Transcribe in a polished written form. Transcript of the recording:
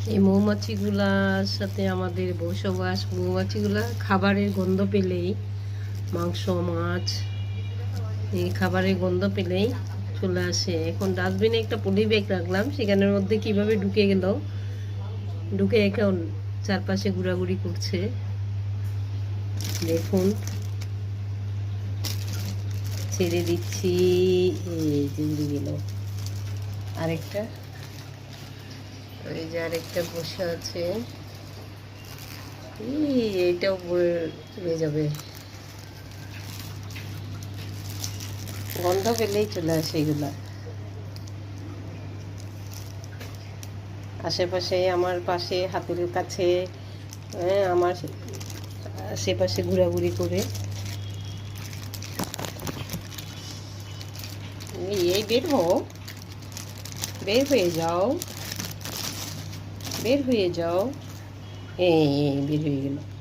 এই মৌমাছিগুলার সাথে আমাদের বসবাস। মৌমাছিগুলা খাবারের গন্ধ পেলেই, মাংস মাছ এই খাবারের গন্ধ পেলেই চলে আসে। এখন ডাস্টবিনে একটা পলি ব্যাগ রাখলাম, সেখানের মধ্যে কিভাবে ঢুকে গেল, ঢুকে এখন চারপাশে ঘোরাঘুরি করছে। দেখুন, ছেড়ে দিচ্ছি, এই যে উড়ে গেল আরেকটা। ওই যে আরেকটা বসে আছে, এইটাও উড়ে যাবে। গন্ধ পেলেই চলে আসে এগুলা। আশেপাশে আমার পাশে হাতের কাছে, আমার আশেপাশে ঘোরাঘুরি করে। এই বের হও, বের হয়ে যাও, বের হয়ে যাও। এই বের হয়ে গেল।